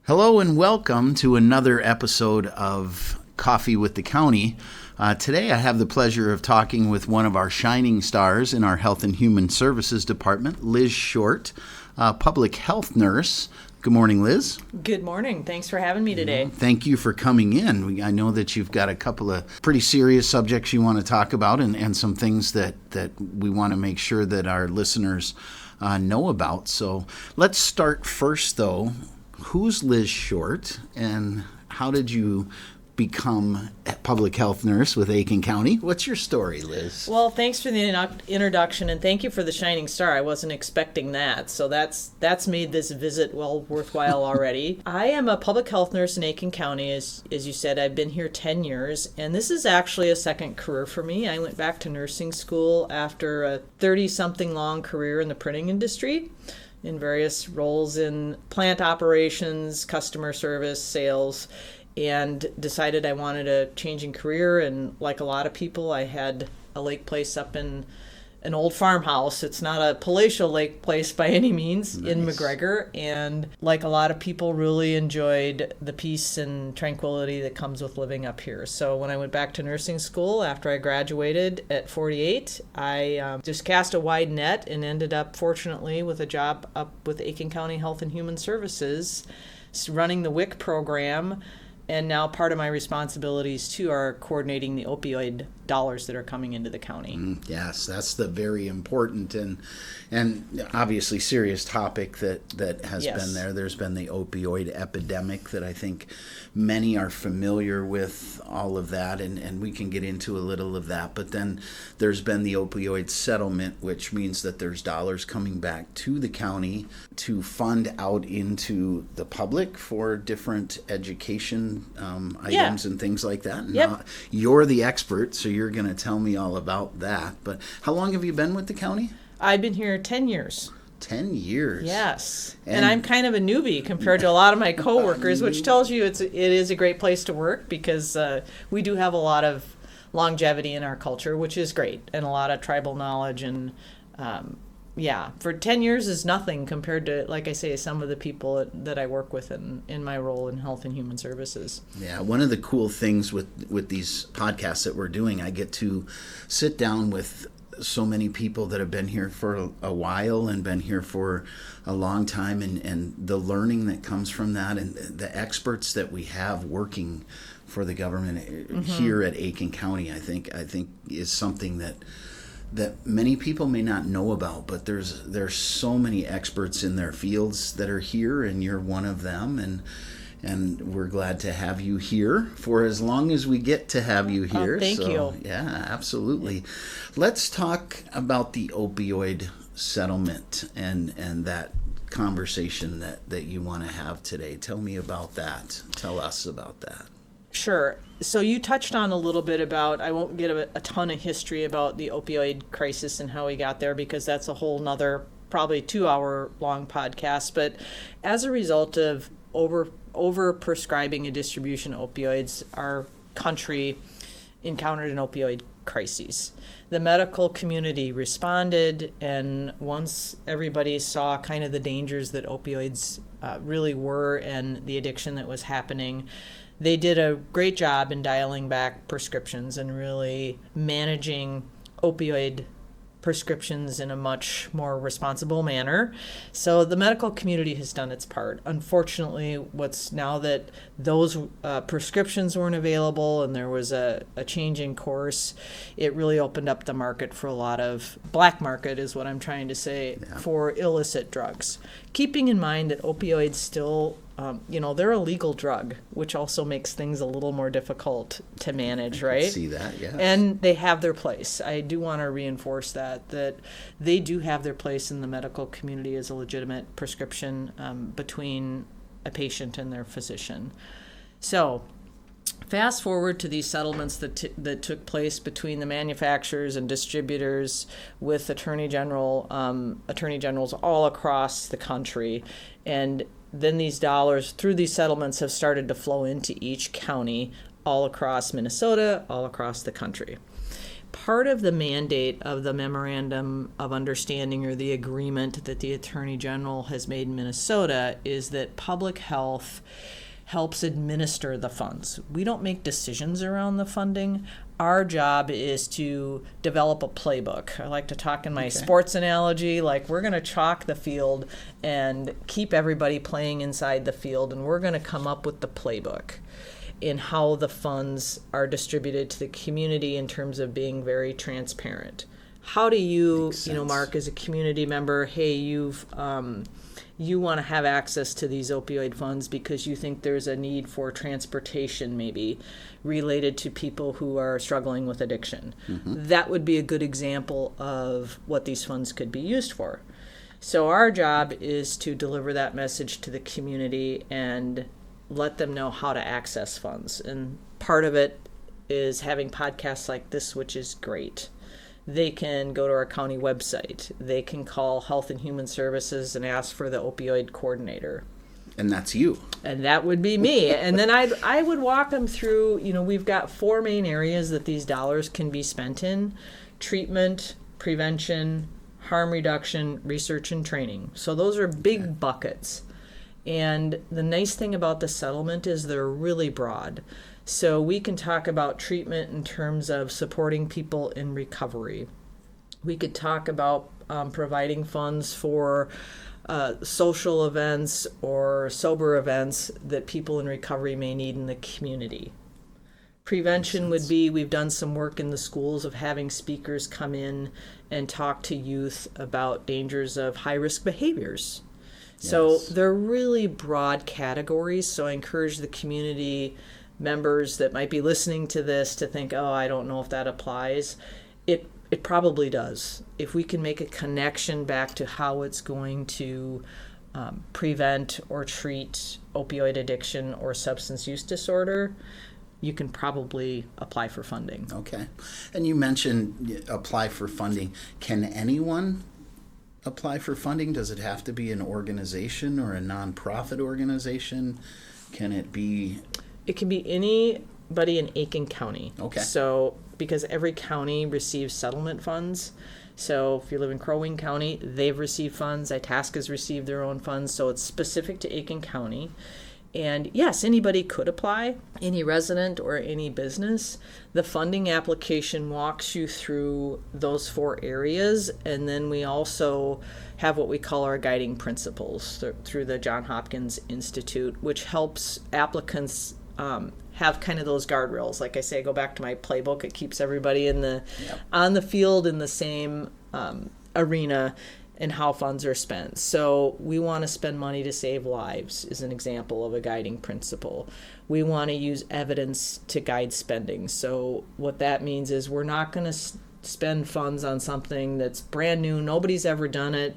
Hello and welcome to another episode of Coffee with the County. Today I have the pleasure of talking with one of our shining stars in our Health and Human Services Department, Liz Short, public health nurse. Good morning, Liz. Good morning. Thanks for having me today. Thank you for coming in. I know that you've got a couple of pretty serious subjects you want to talk about and some things that we want to make sure that our listeners know about. So let's start first, though. Who's Liz Short, and how did you become a public health nurse with Aiken County? What's your story, Liz? Well, thanks for the introduction, and thank you for the shining star. I wasn't expecting that, so that's made this visit well worthwhile already. I am a public health nurse in Aiken County. As you said, I've been here 10 years, and this is actually a second career for me. I went back to nursing school after a 30-something long career in the printing industry, in various roles in plant operations, customer service, sales, and decided I wanted a change in career. And like a lot of people, I had a lake place up in an old farmhouse. It's not a palatial lake place by any means. Nice. In McGregor. And like a lot of people, really enjoyed the peace and tranquility that comes with living up here. So when I went back to nursing school after I graduated at 48, I just cast a wide net and ended up, fortunately, with a job up with Aiken County Health and Human Services, running the WIC program. And now part of my responsibilities, too, are coordinating the opioid dollars that are coming into the county. Yes, that's the very important and obviously serious topic that has been there. There's been the opioid epidemic that I think many are familiar with, all of that, and we can get into a little of that. But then there's been the Opioid Settlement, which means that there's dollars coming back to the county to fund out into the public for different education items and things like that. Yep. You're the expert, so you're going to tell me all about that. But how long have you been with the county? I've been here 10 years. 10 years. Yes. And I'm kind of a newbie compared to a lot of my coworkers, which tells you it is a great place to work because we do have a lot of longevity in our culture, which is great, and a lot of tribal knowledge. And for 10 years is nothing compared to, like I say, some of the people that I work with in my role in Health and Human Services. Yeah, one of the cool things with these podcasts that we're doing, I get to sit down with so many people that have been here for a while and been here for a long time, and the learning that comes from that, and the experts that we have working for the government here at Aiken County, I think is something that many people may not know about, but there's so many experts in their fields that are here, and you're one of them, and we're glad to have you here for as long as we get to have you here. Thank you. Yeah, absolutely. Let's talk about the opioid settlement and that conversation that you want to have today. Tell me about that. Tell us about that. Sure. So you touched on a little bit about, I won't get a ton of history about the opioid crisis and how we got there, because that's a whole nother probably 2-hour long podcast. But as a result of over prescribing and distribution of opioids, our country encountered an opioid crisis. The medical community responded, and once everybody saw kind of the dangers that opioids really were and the addiction that was happening, they did a great job in dialing back prescriptions and really managing opioid prescriptions in a much more responsible manner. So the medical community has done its part. Unfortunately, what's now that those prescriptions weren't available and there was a change in course, it really opened up the market for a lot of black market, is what I'm trying to say, for illicit drugs. Keeping in mind that opioids still they're a legal drug, which also makes things a little more difficult to manage, right? I see that, yeah. And they have their place. I do want to reinforce that they do have their place in the medical community as a legitimate prescription between a patient and their physician. So fast forward to these settlements that took place between the manufacturers and distributors with attorney generals all across the country, and then these dollars through these settlements have started to flow into each county all across Minnesota, all across the country. part of the mandate of the Memorandum of Understanding, or the agreement that the Attorney General has made in Minnesota, is that public health helps administer the funds. We don't make decisions around the funding. Our job is to develop a playbook. I like to talk in my sports analogy, like we're going to chalk the field and keep everybody playing inside the field, and we're going to come up with the playbook in how the funds are distributed to the community in terms of being very transparent. How do you, Mark, as a community member, hey, you want to have access to these opioid funds because you think there's a need for transportation maybe related to people who are struggling with addiction. That would be a good example of what these funds could be used for. So our job is to deliver that message to the community and let them know how to access funds. And part of it is having podcasts like this, which is great. They can go to our county website. They can call Health and Human Services and ask for the opioid coordinator. And that's you. And that would be me. And then I would walk them through, we've got 4 main areas that these dollars can be spent in: treatment, prevention, harm reduction, research, and training. So those are big buckets. And the nice thing about the settlement is they're really broad. So we can talk about treatment in terms of supporting people in recovery. We could talk about providing funds for social events or sober events that people in recovery may need in the community. Prevention would be, we've done some work in the schools of having speakers come in and talk to youth about dangers of high-risk behaviors. So they're really broad categories, so I encourage the community members that might be listening to this to think, oh, I don't know if that applies. It probably does. If we can make a connection back to how it's going to prevent or treat opioid addiction or substance use disorder, you can probably apply for funding. Okay. And you mentioned apply for funding. Can anyone apply for funding? Does it have to be an organization or a nonprofit organization? Can it be... It can be anybody in Aiken County. Okay. So, because every county receives settlement funds. So, if you live in Crow Wing County, they've received funds. Itasca's received their own funds. So, it's specific to Aiken County. And yes, anybody could apply, any resident or any business. The funding application walks you through those 4 areas. And then we also have what we call our guiding principles through the Johns Hopkins Institute, which helps applicants have kind of those guardrails. Like I say, I go back to my playbook. It keeps everybody on the field in the same arena and how funds are spent. So we want to spend money to save lives is an example of a guiding principle. We want to use evidence to guide spending. So what that means is we're not going to spend funds on something that's brand new, nobody's ever done it,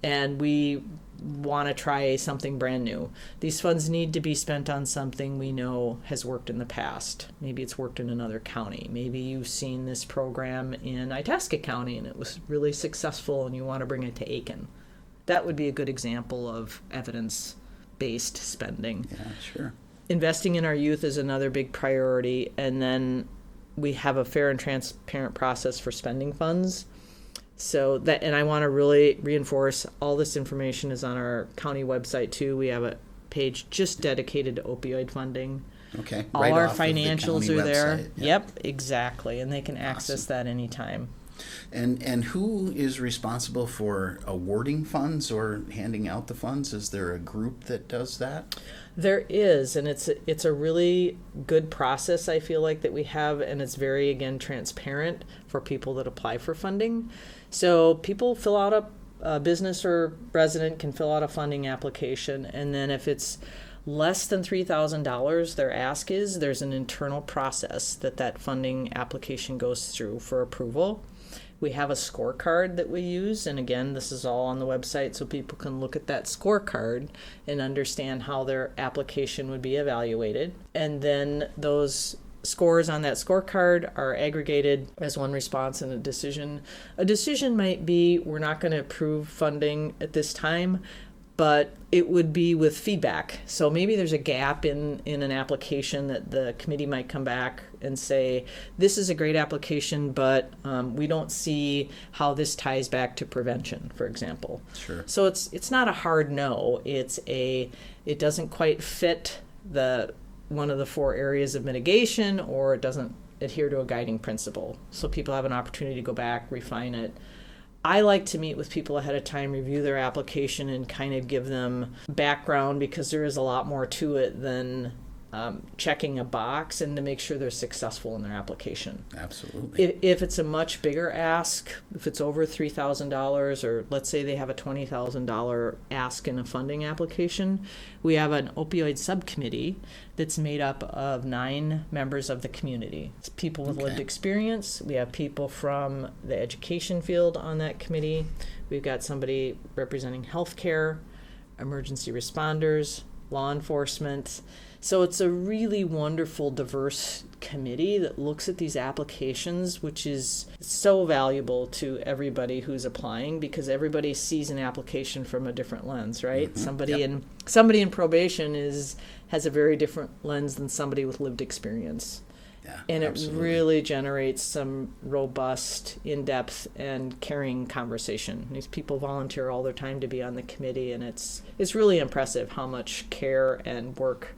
and we want to try something brand new. These funds need to be spent on something we know has worked in the past. Maybe it's worked in another county. Maybe you've seen this program in Itasca County and it was really successful and you want to bring it to Aiken. That would be a good example of evidence-based spending. Yeah, sure. Investing in our youth is another big priority, and then we have a fair and transparent process for spending funds. So that, and I want to really reinforce, all this information is on our county website too. We have a page just dedicated to opioid funding. Okay. All right our off financials of the are there. website. Yep, exactly. And they can access that anytime. And who is responsible for awarding funds or handing out the funds? Is there a group that does that? There is, and it's a really good process, I feel like, that we have, and it's very, again, transparent for people that apply for funding. So people fill out a business or resident can fill out a funding application, and then if it's less than $3,000, their ask is there's an internal process that funding application goes through for approval. We have a scorecard that we use, and again, this is all on the website so people can look at that scorecard and understand how their application would be evaluated. And then those scores on that scorecard are aggregated as one response and a decision. A decision might be, we're not going to approve funding at this time. but it would be with feedback. So maybe there's a gap in an application that the committee might come back and say, this is a great application, but we don't see how this ties back to prevention, for example. Sure. So it's not a hard no. It doesn't quite fit one of the 4 areas of mitigation, or it doesn't adhere to a guiding principle. So people have an opportunity to go back, refine it. I like to meet with people ahead of time, review their application, and kind of give them background, because there is a lot more to it than checking a box, and to make sure they're successful in their application. Absolutely. If it's a much bigger ask, if it's over $3,000, or let's say they have a $20,000 ask in a funding application, we have an opioid subcommittee that's made up of 9 members of the community. It's people with lived experience. We have people from the education field on that committee. We've got somebody representing healthcare, emergency responders, law enforcement. So it's a really wonderful, diverse committee that looks at these applications, which is so valuable to everybody who's applying, because everybody sees an application from a different lens, right? Mm-hmm. Somebody in probation has a very different lens than somebody with lived experience. Yeah, and it absolutely. really generates some robust, in-depth, and caring conversation. These people volunteer all their time to be on the committee, and it's really impressive how much care and work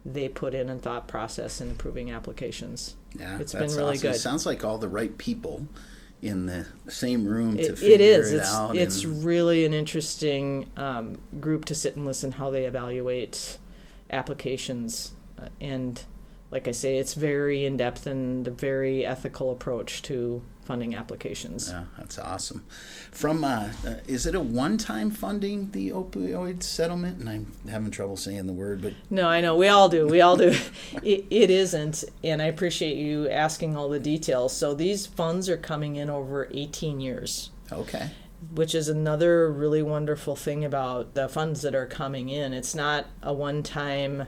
they put in and thought process in improving applications. Yeah, it's that's been really awesome. good. It sounds like all the right people in the same room to It figure is. it out. It's really an interesting group to sit and listen how they evaluate applications. And like I say, it's very in-depth and a very ethical approach to funding applications. Yeah, that's awesome. From is it a one-time funding, the opioid settlement? And I'm having trouble saying the word, but No, I know. We all do. It isn't, and I appreciate you asking all the details. So these funds are coming in over 18 years. okay. Which is another really wonderful thing about the funds that are coming in. It's not a one-time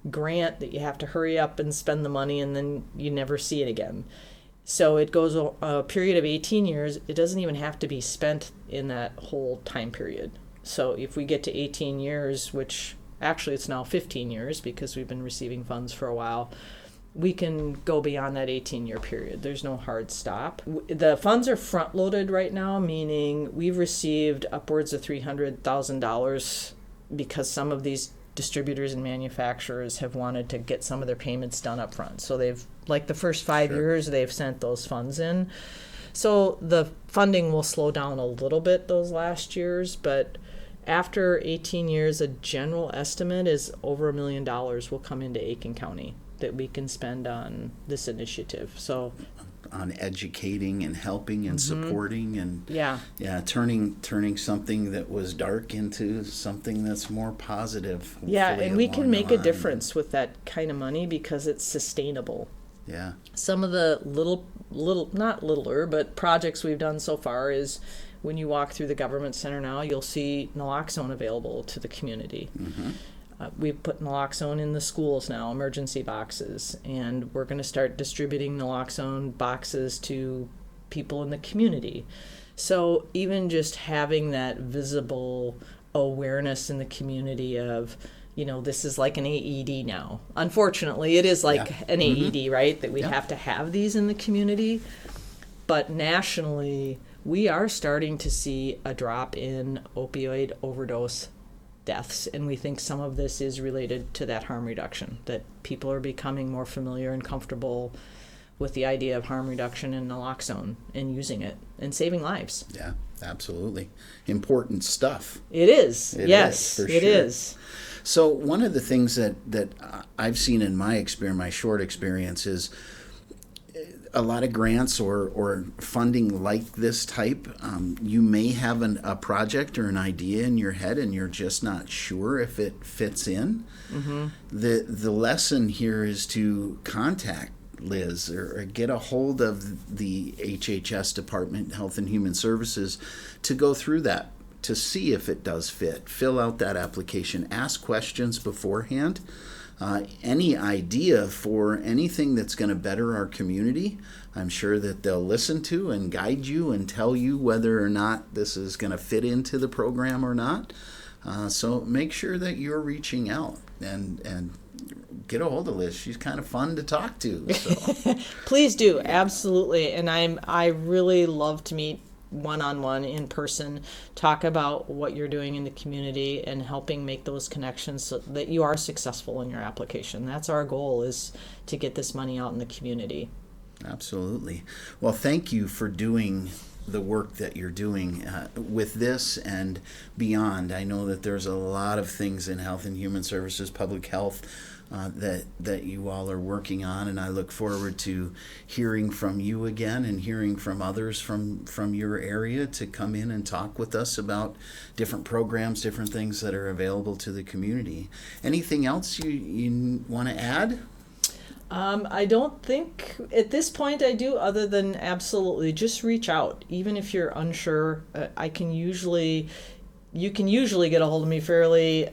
grant that you have to hurry up and spend the money and then you never see it again. So it goes a period of 18 years. It doesn't even have to be spent in that whole time period. So if we get to 18 years, which actually it's now 15 years because we've been receiving funds for a while, we can go beyond that 18-year period. There's no hard stop. The funds are front-loaded right now, meaning we've received upwards of $300,000 because some of these distributors and manufacturers have wanted to get some of their payments done up front. So they've, like the first 5 years, they've sent those funds in. So the funding will slow down a little bit those last years, but after 18 years, a general estimate is over $1 million will come into Aiken County that we can spend on this initiative. So On educating and helping and supporting and yeah, turning something that was dark into something that's more positive. yeah, hopefully and we along can the make a line. difference with that kind of money because it's sustainable. Yeah. Some of the little, not littler, but projects we've done so far is when you walk through the government center now, you'll see naloxone available to the community. We've put naloxone in the schools now, emergency boxes, and we're going to start distributing naloxone boxes to people in the community. So even just having that visible awareness in the community of, you know, this is like an AED now. Unfortunately, it is like an AED, right? That we have to have these in the community. But nationally, we are starting to see a drop in opioid overdose deaths, and we think some of this is related to that harm reduction, that people are becoming more familiar and comfortable with the idea of harm reduction and naloxone and using it and saving lives. Yeah, absolutely. Important stuff. It is. Yes, for it sure. is. So one of the things that I've seen in my experience, my short experience, is a lot of grants or funding like this type. You may have a project or an idea in your head and you're just not sure if it fits in. The lesson here is to contact Liz or get a hold of the HHS Department, Health and Human Services, to go through that, to see if it does fit. Fill out that application. Ask questions beforehand. Any idea for anything that's going to better our community, I'm sure that they'll listen to and guide you and tell you whether or not this is going to fit into the program or not. So make sure that you're reaching out and get a hold of Liz. She's kind of fun to talk to. So. Please do, absolutely. And I really love to meet one-on-one in person, talk about what you're doing in the community and helping make those connections so that you are successful in your application. That's our goal, is to get this money out in the community. Absolutely. Well, thank you for doing the work that you're doing with this and beyond. I know that there's a lot of things in health and human services, public health, that you all are working on, and I look forward to hearing from you again and hearing from others from your area to come in and talk with us about different programs, different things that are available to the community. Anything else you want to add? I don't think at this point I do, other than absolutely just reach out. Even if you're unsure, you can usually get a hold of me fairly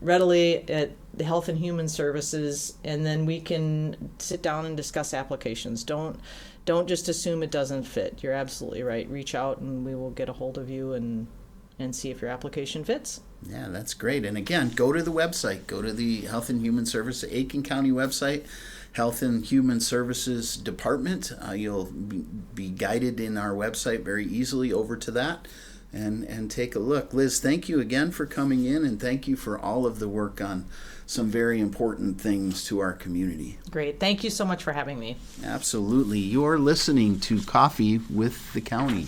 readily at the Health and Human Services, and then we can sit down and discuss applications. Don't just assume it doesn't fit. You're absolutely right. Reach out and we will get a hold of you and see if your application fits. Yeah, that's great. And again, go to the website. Go to the Health and Human Services, Aiken County website, Health and Human Services Department. You'll be guided in our website very easily over to that and take a look. Liz, thank you again for coming in, and thank you for all of the work on some very important things to our community. Great. Thank you so much for having me. Absolutely. You're listening to Coffee with the County.